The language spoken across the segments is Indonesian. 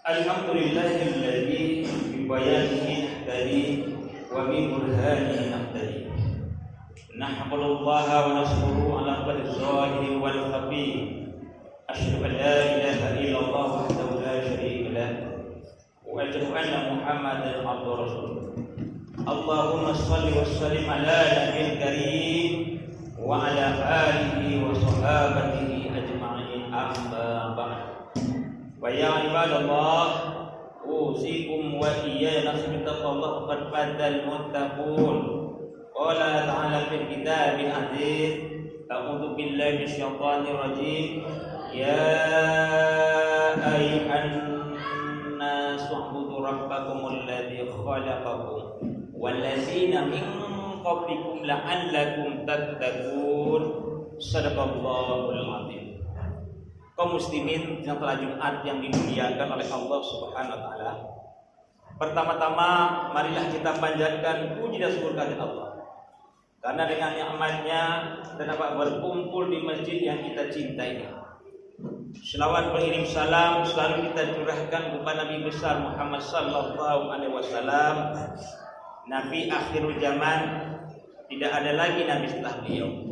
Alhamdulillahilladzi bibayanihi nahtadi wa bi burhanihi nahtadi. Nahmadullaha wa nashkuruhu ala qadri zahiri wal khafi. Asyhadu an la ilaha illallah wahdahu la syarika lah wa asyhadu anna Muhammadan abduhu wa rasuluh. Allahumma shalli wa sallim ala nabiyil karim wa ala alihi wa sahabatihi ajma'in, amma ba'd. Wa ya ibadallah, usikum wa iyaya nafsi bittaqwallah faqad fazal muttaqun. Qala ta'ala fil kitabil aziz, a'udzu billahi minasyaitonir rajim. Ya ayyuhan nas u'budu rabbakumul ladzi khalaqakum wal ladzina min qablikum la'allakum tattaqun. Shadaqallahul azim. Kaum muslimin yang telah Jumat yang dimuliakan oleh Allah Subhanahu wa taala. Pertama-tama marilah kita panjatkan puji dan syukur kehadirat Allah. Karena dengan nikmatnya kita dapat berkumpul di masjid yang kita cintai. Selawat pengirim salam selalu kita curahkan kepada Nabi besar Muhammad sallallahu alaihi wasallam, Nabi akhirul zaman, tidak ada lagi nabi setelah beliau.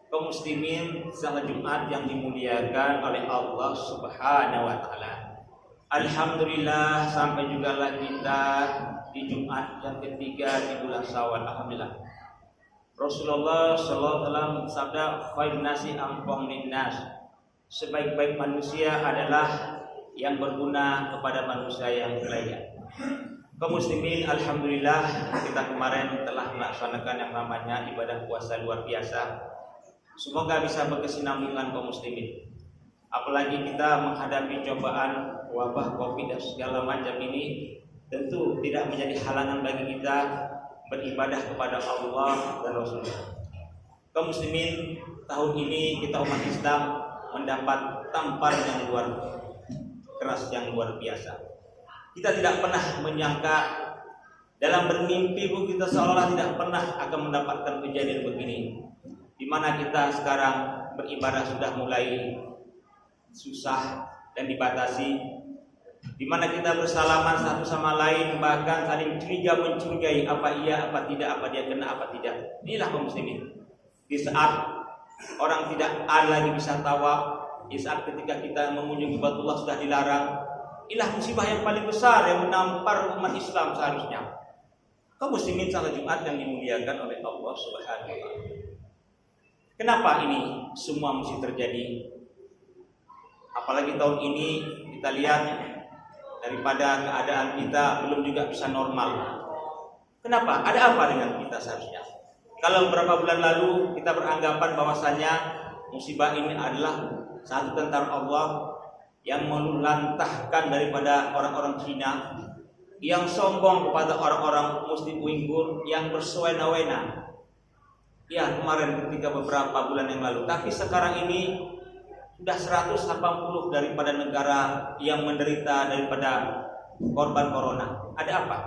Kaum muslimin salat Jumat yang dimuliakan oleh Allah Subhanahu wa taala. Alhamdulillah sampai juga lah kita di Jumat yang ketiga di bulan Syawal. Alhamdulillah. Rasulullah sallallahu alaihi wasallam sabda, khairun nasi anfa'un linnas. Sebaik-baik manusia adalah yang berguna kepada manusia yang layak. Kaum muslimin, alhamdulillah kita kemarin telah melaksanakan yang namanya ibadah puasa luar biasa. Semoga bisa berkesinambungan kaum muslimin. Apalagi kita menghadapi cobaan wabah Covid dan segala macam ini, tentu tidak menjadi halangan bagi kita beribadah kepada Allah dan Rasulullah. Kaum muslimin, tahun ini kita umat Islam mendapat tamparan yang luar keras, yang luar biasa. Kita tidak pernah menyangka, dalam bermimpi pun kita seolah tidak pernah akan mendapatkan kejadian begini, di mana kita sekarang beribadah sudah mulai susah dan dibatasi, di mana kita bersalaman satu sama lain, bahkan saling mencurigai apa iya, apa tidak, apa dia kena, apa tidak. Inilah kaum muslimin. Di saat orang tidak ada lagi bisa tawaf, di saat ketika kita mengunjungi Baitullah sudah dilarang, inilah musibah yang paling besar yang menampar umat Islam seharusnya. Kaum muslimin salat Jumat yang dimuliakan oleh Allah Subhanahu wa taala. Kenapa ini semua mesti terjadi? Apalagi tahun ini kita lihat daripada keadaan kita belum juga bisa normal. Kenapa? Ada apa dengan kita seharusnya? Kalau beberapa bulan lalu kita beranggapan bahwasannya musibah ini adalah satu tentara Allah yang meluluhlantahkan daripada orang-orang Cina, yang sombong kepada orang-orang Muslim Uighur, yang bersuena-wena. Ya, kemarin ketika beberapa bulan yang lalu. Tapi sekarang ini sudah 180 daripada negara yang menderita daripada korban corona. Ada apa?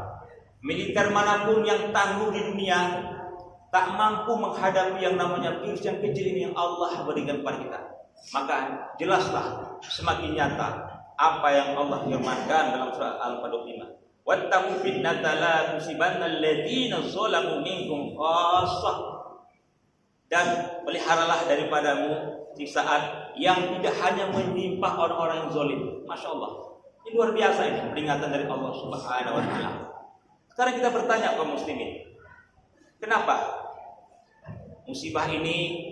Militer manapun yang tangguh di dunia tak mampu menghadapi yang namanya virus yang kecil ini yang Allah berikan kepada kita. Maka jelaslah semakin nyata apa yang Allah firmankan dalam surah Al-Anfal 25. Wattaqu fitnatan la tusibanna alladziina zalamu minkum khassah. Dan peliharalah daripadamu siksaan yang tidak hanya menimpa orang-orang yang zalim. Masya Allah, ini luar biasa, ini peringatan dari Allah Subhanahu wa taala. Sekarang kita bertanya kaum muslimin, kenapa musibah ini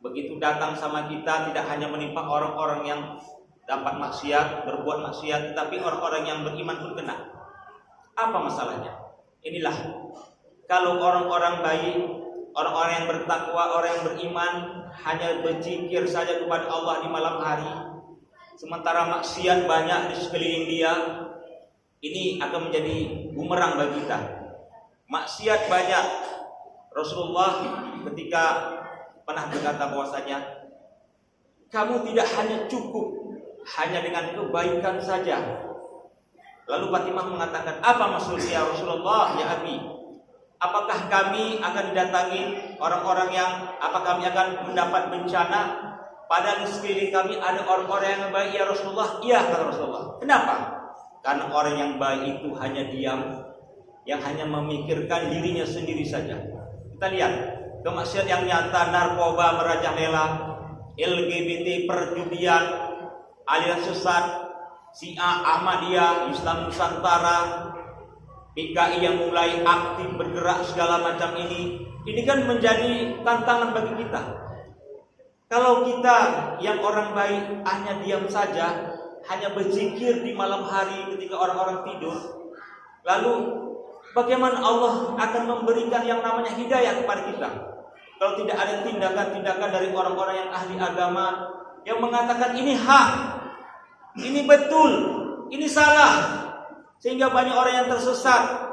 begitu datang sama kita tidak hanya menimpa orang-orang yang dapat maksiat, berbuat maksiat, tetapi orang-orang yang beriman pun kena. Apa masalahnya? Inilah, kalau orang-orang baik, orang-orang yang bertakwa, orang yang beriman hanya berzikir saja kepada Allah di malam hari, sementara maksiat banyak di sekeliling dia, ini akan menjadi bumerang bagi kita. Maksiat banyak. Rasulullah ketika pernah berkata bahwasanya kamu tidak hanya cukup hanya dengan kebaikan saja. Lalu Fatimah mengatakan, apa maksudnya Rasulullah ya Abi? Apakah kami akan didatangi orang-orang yang, apa kami akan mendapat bencana? Padahal di sekeliling kami ada orang-orang yang baik ya Rasulullah. Iya kata Rasulullah. Kenapa? Karena orang yang baik itu hanya diam, yang hanya memikirkan dirinya sendiri saja. Kita lihat kemaksiatan yang nyata, narkoba merajalela, LGBT, perjudian, aliran sesat, Syiah, Ahmadiyah, Islam Nusantara, PKI yang mulai aktif bergerak segala macam ini kan menjadi tantangan bagi kita. Kalau kita yang orang baik hanya diam saja, hanya berzikir di malam hari ketika orang-orang tidur, lalu bagaimana Allah akan memberikan yang namanya hidayah kepada kita? Kalau tidak ada tindakan-tindakan dari orang-orang yang ahli agama yang mengatakan ini hak, ini betul, ini salah, sehingga banyak orang yang tersesat,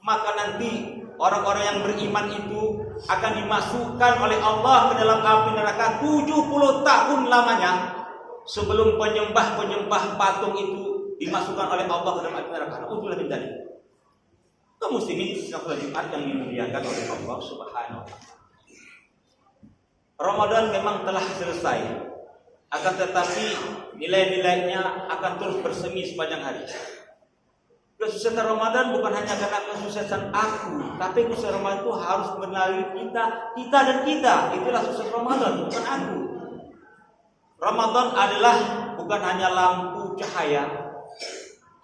maka nanti orang-orang yang beriman itu akan dimasukkan oleh Allah ke dalam api neraka 70 tahun lamanya sebelum penyembah-penyembah patung itu dimasukkan oleh Allah ke dalam api neraka. Utulah tadi. Kaum muslimin sekalian Jumat yang dimuliakan oleh Allah Subhanahu wa taala. Ramadan memang telah selesai, akan tetapi nilai-nilainya akan terus bersemi sepanjang hari. Kesuksesan Ramadan bukan hanya karena kesuksesan aku, tapi kesuksesan Ramadan itu harus melalui kita dan kita. Itulah sukses Ramadan, bukan aku. Ramadan adalah bukan hanya lampu cahaya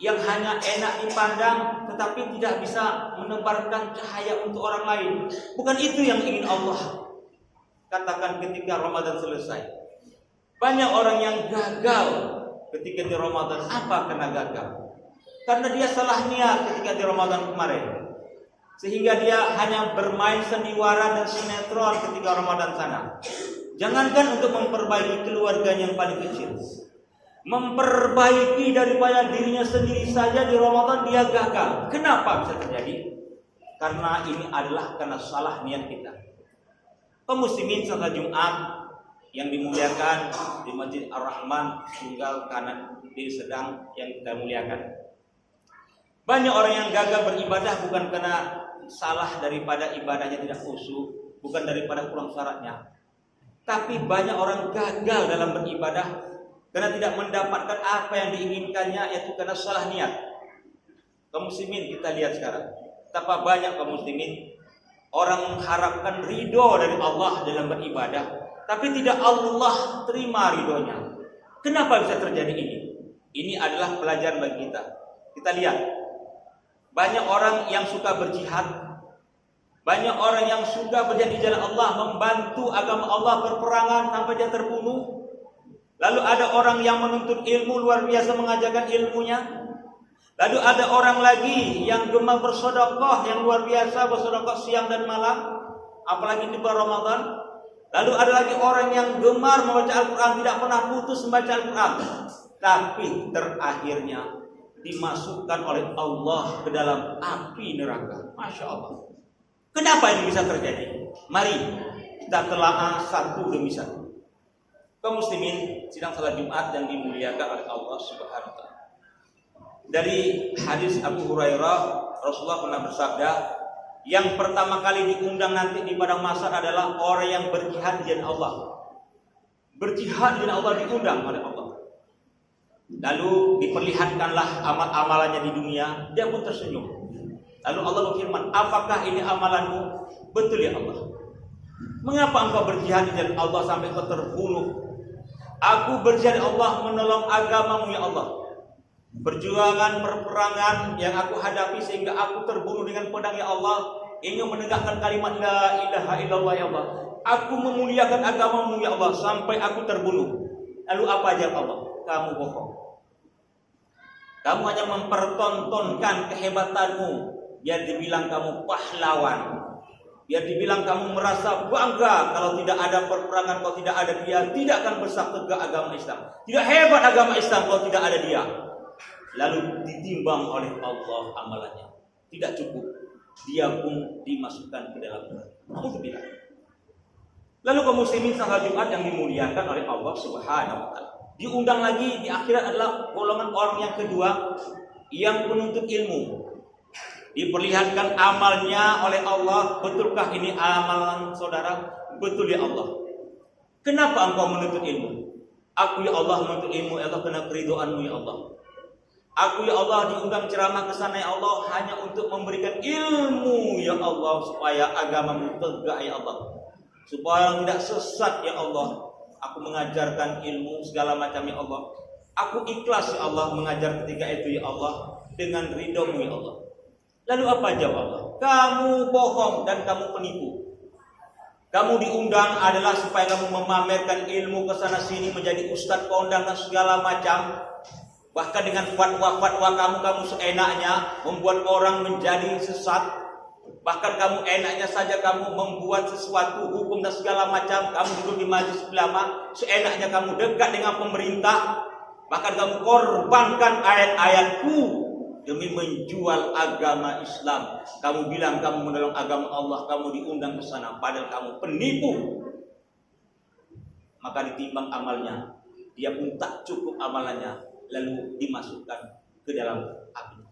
yang hanya enak dipandang, tetapi tidak bisa menebarkan cahaya untuk orang lain. Bukan itu yang ingin Allah katakan ketika Ramadan selesai. Banyak orang yang gagal ketika di Ramadan. Apa karena gagal? Karena dia salah niat ketika di Ramadan kemarin, sehingga dia hanya bermain sandiwara dan sinetron ketika Ramadan sana. Jangankan untuk memperbaiki keluarganya yang paling kecil, memperbaiki daripada dirinya sendiri saja di Ramadan dia gagal. Kenapa bisa terjadi? Karena ini adalah karena salah niat kita. Kaum muslimin salat Jumat yang dimuliakan di Masjid Ar-Rahman tinggal kanan kiri sedang yang kita muliakan. Banyak orang yang gagal beribadah bukan karena salah daripada ibadahnya tidak khusyuk, bukan daripada kurang syaratnya. Tapi banyak orang gagal dalam beribadah karena tidak mendapatkan apa yang diinginkannya, yaitu karena salah niat. Kaum muslimin kita lihat sekarang, betapa banyak kaum muslimin orang mengharapkan ridho dari Allah dalam beribadah, tapi tidak Allah terima ridhonya. Kenapa bisa terjadi ini? Ini adalah pelajaran bagi kita. Kita lihat, banyak orang yang suka berjihad, banyak orang yang suka berjihad di jalan Allah, membantu agama Allah berperangan sampai dia terbunuh. Lalu ada orang yang menuntut ilmu luar biasa mengajarkan ilmunya. Lalu ada orang lagi yang gemar bersedekah yang luar biasa, bersedekah siang dan malam, apalagi di bulan Ramadan. Lalu ada lagi orang yang gemar membaca Al-Quran, tidak pernah putus membaca Al-Quran, tapi terakhirnya dimasukkan oleh Allah ke dalam api neraka. Masya Allah. Kenapa ini bisa terjadi? Mari kita telaah satu demi satu. Kaum muslimin sidang salat Jumat yang dimuliakan oleh Allah Subhanahu wa taala. Dari hadis Abu Hurairah, Rasulullah pernah bersabda, yang pertama kali diundang nanti di padang mahsyar adalah orang yang berjihad di jalan Allah. Berjihad di jalan Allah diundang oleh Allah. Lalu diperlihatkanlah amal-amalannya di dunia, dia pun tersenyum. Lalu Allah berfirman, apakah ini amalanmu? Betul ya Allah. Mengapa engkau berjihad di jalan Allah sampai engkau terbunuh? Aku berjihad Allah menolong agamamu ya Allah. Perjuangan perperangan yang aku hadapi sehingga aku terbunuh dengan pedang ya Allah, ingin menegakkan kalimat la ilaha illallah ya Allah. Aku memuliakan agamamu ya Allah sampai aku terbunuh. Lalu apa aja Allah? Kamu bohong. Kamu hanya mempertontonkan kehebatanmu, biar dibilang kamu pahlawan, biar dibilang kamu merasa bangga. Kalau tidak ada perperangan, kalau tidak ada dia, tidak akan bersatu ke agama Islam. Tidak hebat agama Islam kalau tidak ada dia. Lalu ditimbang oleh Allah amalannya, tidak cukup, dia pun dimasukkan ke dalam neraka. Lalu kaum muslimin salat Jumat yang dimuliakan oleh Allah Subhanahu wa taala, diundang lagi di akhirat adalah golongan orang yang kedua yang menuntut ilmu. Diperlihatkan amalnya oleh Allah, betulkah ini amalan saudara? Betul ya Allah. Kenapa engkau menuntut ilmu? Aku ya Allah menuntut ilmu ya Allah karena keridhaan-Mu ya Allah. Aku ya Allah diundang ceramah ke sana ya Allah hanya untuk memberikan ilmu ya Allah supaya agama-Mu tegak ya Allah. Supaya tidak sesat ya Allah. Aku mengajarkan ilmu segala macam ya Allah. Aku ikhlas ya Allah mengajar ketika itu ya Allah dengan ridho-Mu ya Allah. Lalu apa jawab Allah? Kamu bohong dan kamu penipu. Kamu diundang adalah supaya kamu memamerkan ilmu ke sana sini menjadi ustadz kondang dan segala macam. Bahkan dengan fatwa-fatwa kamu seenaknya membuat orang menjadi sesat. Bahkan kamu enaknya saja kamu membuat sesuatu hukum dan segala macam. Kamu duduk di majelis ulama, seenaknya kamu dekat dengan pemerintah. Bahkan kamu korbankan ayat-ayatku demi menjual agama Islam. Kamu bilang kamu menolong agama Allah, kamu diundang ke sana padahal kamu penipu. Maka ditimbang amalnya, dia pun tak cukup amalannya, lalu dimasukkan ke dalam api.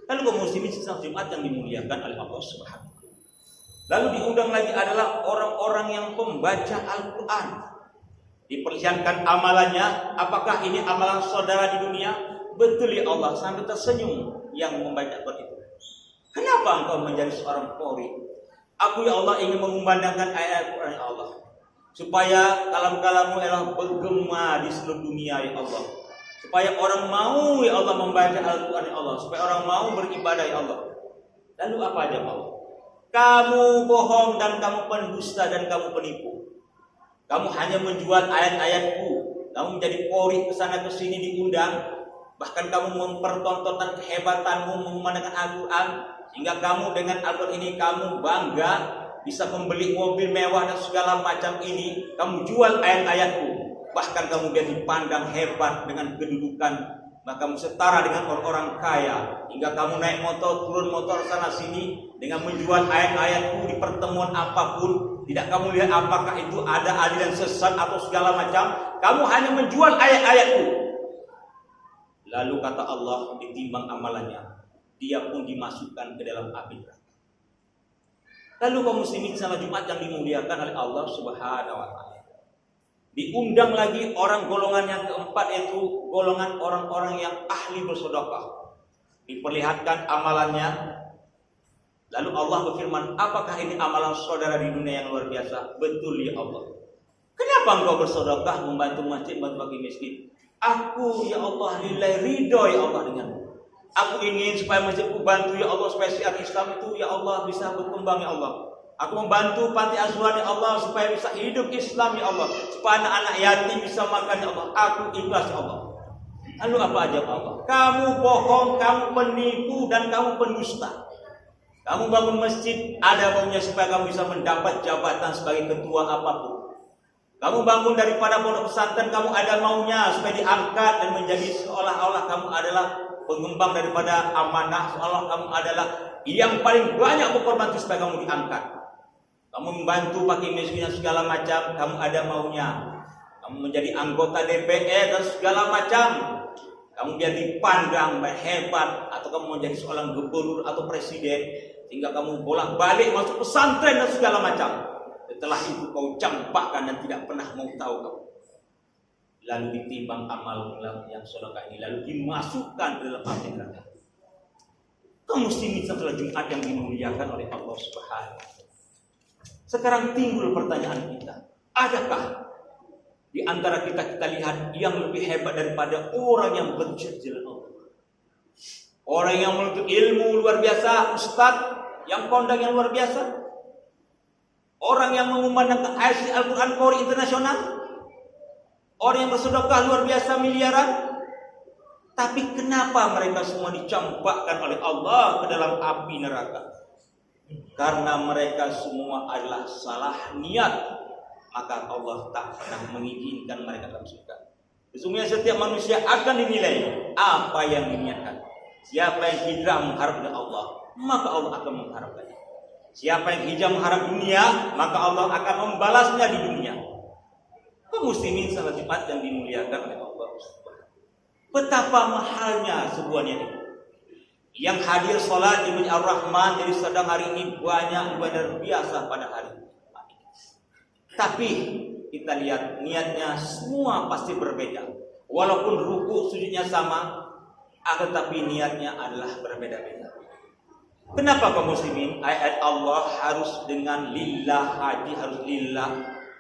Lalu kaum muslimin sesama Jumat yang dimuliakan oleh Allah Subhanahu wa taala. Lalu diundang lagi adalah orang-orang yang pembaca Al-Qur'an. Diperlihatkan amalannya, apakah ini amalan saudara di dunia? Betul ya Allah, sampai tersenyum yang membaca Quran itu. Kenapa engkau menjadi seorang qori? Aku ya Allah ingin mengumandangkan ayat Quran ya Allah, supaya kalam-kalam-Mu ya Allah bergema di seluruh dunia ya Allah. Supaya orang mau ya Allah membaca Al-Quran ya Allah, supaya orang mau beribadah ya Allah. Lalu apa aja Allah? Kamu bohong dan kamu pendusta dan kamu penipu. Kamu hanya menjual ayat-ayatku. Kamu menjadi qori kesana kesini diundang. Bahkan kamu mempertontonkan kehebatanmu mengumandangkan Al-Quran. Sehingga kamu dengan Al-Quran ini kamu bangga. Bisa membeli mobil mewah dan segala macam ini. Kamu jual ayat-ayatku. Bahkan kamu biar dipandang hebat dengan kedudukan. Maka kamu setara dengan orang-orang kaya. Hingga kamu naik motor, turun motor sana sini. Dengan menjual ayat-ayatku di pertemuan apapun. Tidak kamu lihat apakah itu ada aliran sesat atau segala macam. Kamu hanya menjual ayat-ayatku. Lalu kata Allah ditimbang amalannya, dia pun dimasukkan ke dalam api neraka. Lalu kaum muslimin salat Jumat yang dimuliakan oleh Allah Subhanahu wa taala. Diundang lagi orang golongan yang keempat, yaitu golongan orang-orang yang ahli bersedekah. Diperlihatkan amalannya. Lalu Allah berfirman, apakah ini amalan saudara di dunia yang luar biasa? Betul ya Allah. Kenapa engkau bersedekah membantu masjid, membantu bagi miskin? Aku ya Allah lillahi ridho ya Allah denganmu. Aku ingin supaya masjidku bantu ya Allah, supaya syiar Islam itu ya Allah bisa berkembang ya Allah. Aku membantu panti asuhan ya Allah supaya bisa hidup Islam ya Allah, supaya anak-anak yatim bisa makan ya Allah. Aku ikhlas ya Allah. Lalu apa aja Allah? Kamu bohong, kamu penipu dan kamu pendusta. Kamu bangun masjid ada maunya supaya kamu bisa mendapat jabatan sebagai ketua apapun. Kamu bangun daripada pondok pesantren, kamu ada maunya supaya diangkat dan menjadi seolah-olah kamu adalah pengembang daripada amanah, seolah kamu adalah yang paling banyak berkorban supaya kamu diangkat. Kamu membantu pakai miskin segala macam, kamu ada maunya. Kamu menjadi anggota DPR dan segala macam. Kamu biar dipandang hebat, atau kamu menjadi seorang gubernur atau presiden, sehingga kamu bolak-balik masuk pesantren dan segala macam. Setelah itu kau campakkan dan tidak pernah mau tahu kau. Lalu ditimbang amal yang sedekah ini, lalu dimasukkan ke dalam api neraka. Kaum muslimin setelah Jumat yang dimuliakan oleh Allah Subhanahu wa taala. Sekarang timbul pertanyaan kita, adakah di antara kita lihat yang lebih hebat daripada orang yang berjihad jalan Allah? Orang yang menuntut ilmu luar biasa, ustadz yang kondang yang luar biasa. Orang yang mengumandangkan ayat Al-Quran Qori internasional. Orang yang bersedekah luar biasa miliaran. Tapi kenapa mereka semua dicampakkan oleh Allah ke dalam api neraka? Karena mereka semua adalah salah niat. Maka Allah tak pernah mengizinkan mereka dalam surga. Sesungguhnya setiap manusia akan dinilai apa yang diniatkan. Siapa yang hijrah mengharap dari Allah, maka Allah akan mengharapkannya. Siapa yang hijrah mengharap dunia, maka Allah akan membalasnya di dunia. Kaum muslimin salat Jumat yang dimuliakan oleh Allah. Betapa mahalnya sebuah niat itu. Yang hadir salat di Masjid Ar-Rahman dari sedang hari ini banyak luar biasa pada hari ini. Tapi kita lihat niatnya semua pasti berbeda. Walaupun ruku sujudnya sama, akan tapi niatnya adalah berbeda-beda. Kenapa kaum muslimin? Ayat Allah harus dengan lillah, haji harus lillah,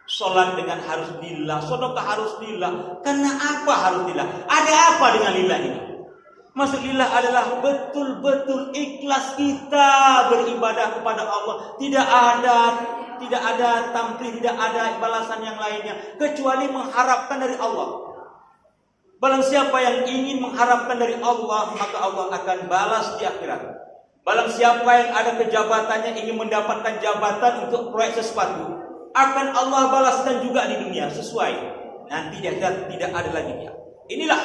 sholat dengan harus lillah, sedekah harus lillah. Karena apa harus lillah? Ada apa dengan lillah ini? Maksud lillah adalah betul-betul ikhlas kita beribadah kepada Allah. Tidak ada tampil, tidak ada balasan yang lainnya kecuali mengharapkan dari Allah. Barang siapa yang ingin mengharapkan dari Allah, maka Allah akan balas di akhirat. Barang siapa yang ada kejabatannya ingin mendapatkan jabatan untuk proyek sesuatu, akan Allah balaskan juga di dunia sesuai. Nanti dia tidak ada lagi dia. Inilah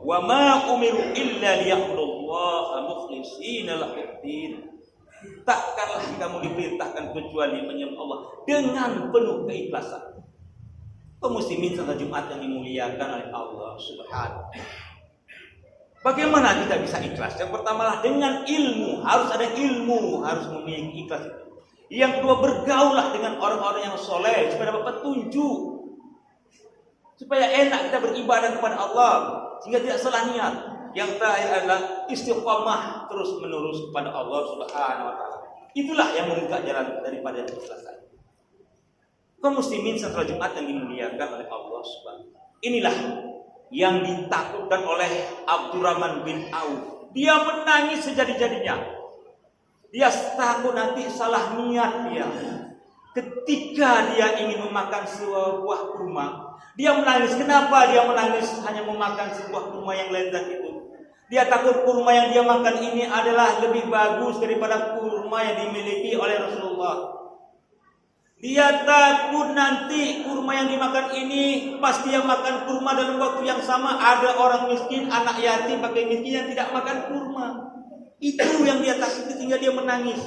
wa ma umiru illa liya'budullaha mukhlishina lahu-d-din. Takkanlah kamu diperintahkan kecuali menyembah Allah dengan penuh keikhlasan. Kaum muslimin salat Jumat yang dimuliakan oleh Allah Subhanahu. Bagaimana kita bisa ikhlas? Yang pertama lah dengan ilmu, harus ada ilmu, harus memiliki ikhlas itu. Yang kedua, bergaulah dengan orang-orang yang soleh supaya dapat petunjuk, supaya enak kita beribadah kepada Allah sehingga tidak salah niat. Yang terakhir adalah istiqamah terus menerus kepada Allah Subhanahu wa taala. Itulah yang membuka jalan daripada keikhlasan. Kaum muslimin salat Jumat yang dimuliakan oleh Allah Subhanahu. Inilah yang ditakutkan oleh Abdurrahman bin Auf. Dia menangis sejadi-jadinya. Dia takut nanti salah niat dia. Ketika dia ingin memakan sebuah kurma, dia menangis. Kenapa dia menangis hanya memakan sebuah kurma yang lezat itu? Dia takut kurma yang dia makan ini adalah lebih bagus daripada kurma yang dimiliki oleh Rasulullah. Dia takut nanti kurma yang dimakan ini pas dia makan kurma dalam waktu yang sama ada orang miskin, anak yatim, pakai miskin yang tidak makan kurma. Itu yang dia takut sehingga dia menangis.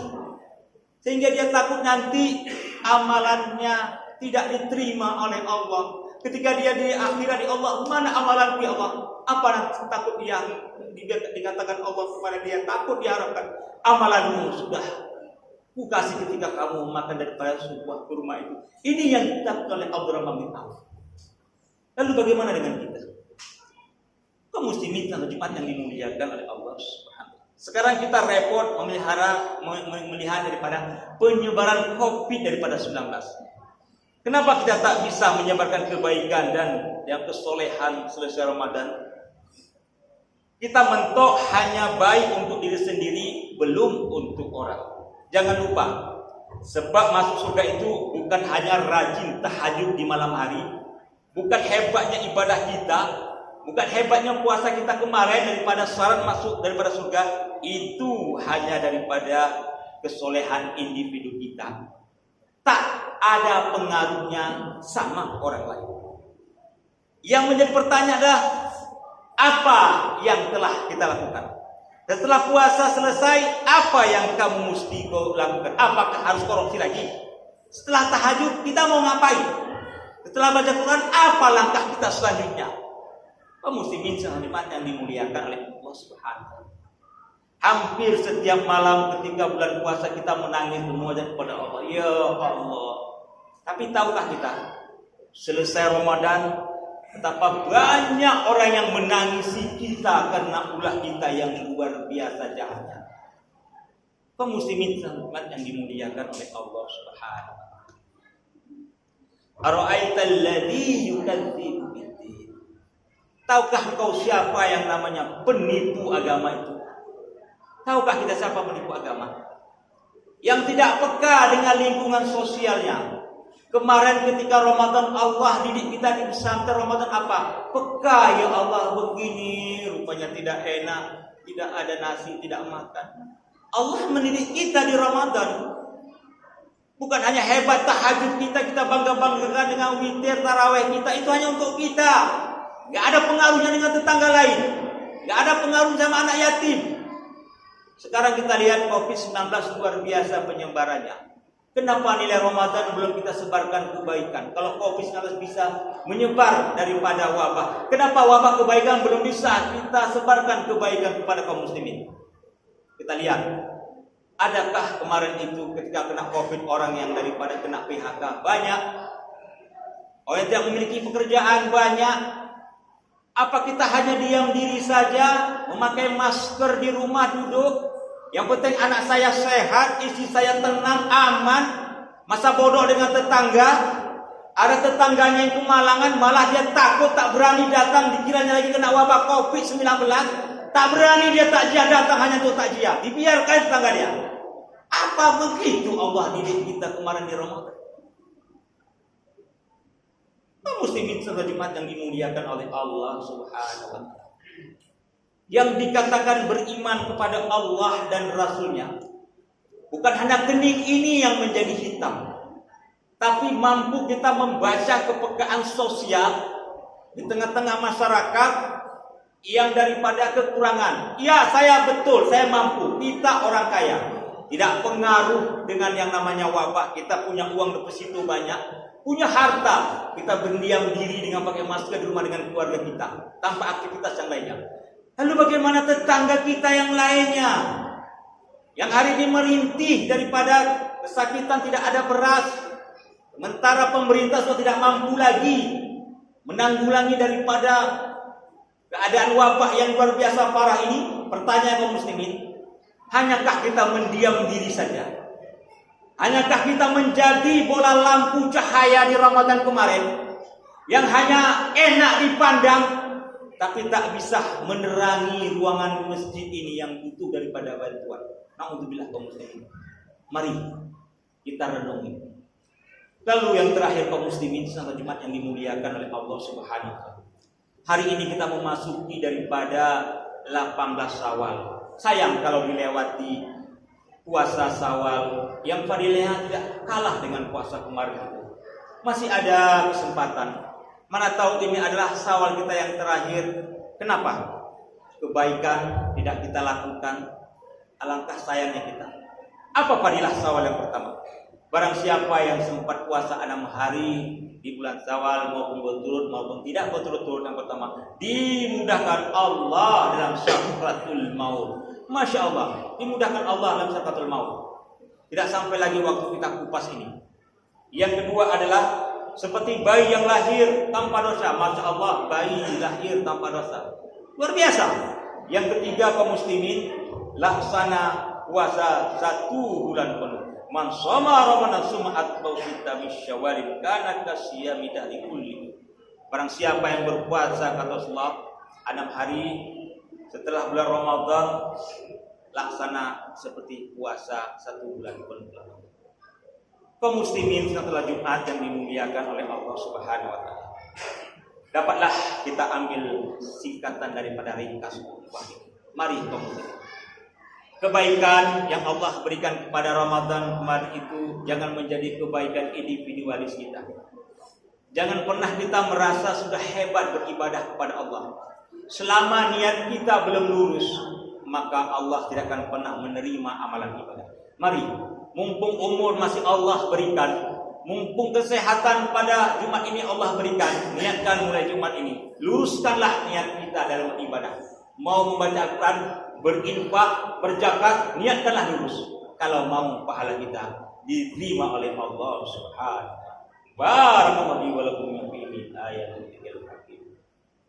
Sehingga dia takut nanti amalannya tidak diterima oleh Allah. Ketika dia di akhirat di Allah, mana amalanku ya Allah? Apa nanti takut dia dikatakan Allah kepada dia, takut diharapkan amalanmu sudah ku kasih ketika kamu makan daripada sebuah kurma itu. Ini yang ditakut oleh Abdurrahman bin Auf. Lalu bagaimana dengan kita? Kaum muslimin salat Jumat yang dimuliakan oleh Allah Subhanahu. Sekarang kita repot melihat daripada penyebaran COVID daripada 19. Kenapa kita tak bisa menyebarkan kebaikan dan yang kesolehan selesai Ramadan? Kita mentok hanya baik untuk diri sendiri, belum untuk orang. Jangan lupa, sebab masuk surga itu bukan hanya rajin tahajud di malam hari, bukan hebatnya ibadah kita, bukan hebatnya puasa kita kemarin daripada syarat masuk daripada surga, itu hanya daripada kesolehan individu kita. Tak ada pengaruhnya sama orang lain. Yang menjadi pertanyaan adalah apa yang telah kita lakukan? Setelah puasa selesai, apa yang kamu mesti lakukan? Apakah harus korupsi lagi? Setelah tahajud, kita mau ngapain? Setelah baca Quran, apa langkah kita selanjutnya? Kaum muslimin sekalian yang dimuliakan oleh Allah Subhanahu. Hampir setiap malam ketika bulan puasa kita menangis memohon kepada Allah. Ya Allah. Tapi tahukah kita, selesai Ramadan, betapa banyak orang yang menangisi kita karena ulah kita yang luar biasa jahatnya. Kaum muslimin yang dimuliakan oleh Allah Subhanahu. Ara'aital ladzi yukadzibu biddin. Tahukah kau siapa yang namanya penipu agama itu? Tahukah kita siapa penipu agama? Yang tidak peka dengan lingkungan sosialnya. Kemarin ketika Ramadan Allah didik kita di pesantren Ramadan apa? Peka ya Allah begini, rupanya tidak enak, tidak ada nasi, tidak makan. Allah mendidik kita di Ramadan. Bukan hanya hebat tahajud kita bangga-banggakan dengan witir tarawih kita, itu hanya untuk kita. Gak ada pengaruhnya dengan tetangga lain. Gak ada pengaruh sama anak yatim. Sekarang kita lihat COVID-19 luar biasa penyebarannya. Kenapa nilai Ramadan belum kita sebarkan kebaikan? Kalau COVID-19 bisa menyebar daripada wabah, kenapa wabah kebaikan belum bisa kita sebarkan kebaikan kepada kaum muslimin? Kita lihat, adakah kemarin itu ketika kena COVID orang yang daripada kena PHK banyak, Orang yang tidak memiliki pekerjaan banyak, apa kita hanya diam diri saja, memakai masker di rumah duduk? Yang penting anak saya sehat, istri saya tenang, aman. Masa bodoh dengan tetangga? Ada tetangganya yang kemalangan, malah dia takut, tak berani datang, dikiranya lagi kena wabah COVID-19. Tak berani dia takziah datang hanya untuk takziah. Dibiarkan tetangga dia. Apa begitu Allah didik kita kemarin di Ramadan? Muslimin saudara Jumat yang dimuliakan oleh Allah Subhanahu wa taala. Yang dikatakan beriman kepada Allah dan Rasul-Nya, bukan hanya kening ini yang menjadi hitam, tapi mampu kita membaca kepekaan sosial di tengah-tengah masyarakat yang daripada kekurangan. Ya, saya betul, saya mampu. Kita orang kaya. Tidak pengaruh dengan yang namanya wabah. Kita punya uang deposito banyak, punya harta. Kita berdiam diri dengan pakai masker di rumah dengan keluarga kita, tanpa aktivitas yang lainnya. Lalu bagaimana tetangga kita yang lainnya, yang hari ini merintih daripada kesakitan, tidak ada beras, sementara pemerintah sudah tidak mampu lagi menanggulangi daripada keadaan wabah yang luar biasa parah ini. Pertanyaan kaum muslimin, hanyakah kita mendiam diri saja? Hanyakah kita menjadi bola lampu cahaya di Ramadan kemarin yang hanya enak dipandang, tapi tak bisa menerangi ruangan masjid ini yang butuh daripada bantuan? Na'udzubillah kaum muslimin. Mari kita renungi. Lalu yang terakhir kaum muslimin salat Jumat yang dimuliakan oleh Allah Subhanahu wa taala. Hari ini kita memasuki daripada 18 Syawal. Sayang kalau dilewati puasa Syawal yang fadilahnya tidak kalah dengan puasa kemarin itu. Masih ada kesempatan. Mana tahu ini adalah Syawal kita yang terakhir. Kenapa? Kebaikan tidak kita lakukan. Alangkah sayangnya kita. Apa fadilah Syawal yang pertama? Barang siapa yang sempat puasa 6 hari di bulan Syawal, maupun berturut maupun tidak berturut-turut, yang pertama dimudahkan Allah dalam sakratul maut. Masya Allah, dimudahkan Allah dalam sakratul maut. Tidak sampai lagi waktu kita kupas ini. Yang kedua adalah seperti bayi yang lahir tanpa dosa. Masya Allah, bayi lahir tanpa dosa, luar biasa. Yang ketiga kaum muslimin, laksana puasa 1 bulan penuh. Man shoma Ramadan summa atba'u sitta min Syawal kana kasiyami dahri kulli. Barang siapa yang berpuasa kata Rasulullah 6 hari setelah bulan Ramadan, laksana seperti puasa 1 bulan penuh. Kaum muslimin setelah Jumat yang dimuliakan oleh Allah Subhanahu wa taala, dapatlah kita ambil singkatan daripada ringkas khutbah ini. Mari kaum muslimin, kebaikan yang Allah berikan kepada Ramadan kemarin itu jangan menjadi kebaikan individualis kita. Jangan pernah kita merasa sudah hebat beribadah kepada Allah. Selama niat kita belum lurus, maka Allah tidak akan pernah menerima amalan ibadah. Mari, mumpung umur masih Allah berikan, mumpung kesehatan pada Jumat ini Allah berikan, niatkan mulai Jumat ini, luruskanlah niat kita dalam ibadah. Mau membaca Al-Quran, berinfak, berzakat, niatkanlah lurus. Kalau mau pahala kita diterima oleh Allah Subhanahu. Barakallahu wa lakum fi ayatil hakim.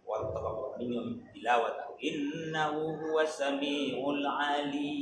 Wa taqabbal minkum tilawatahu innahu huwas samiul alim.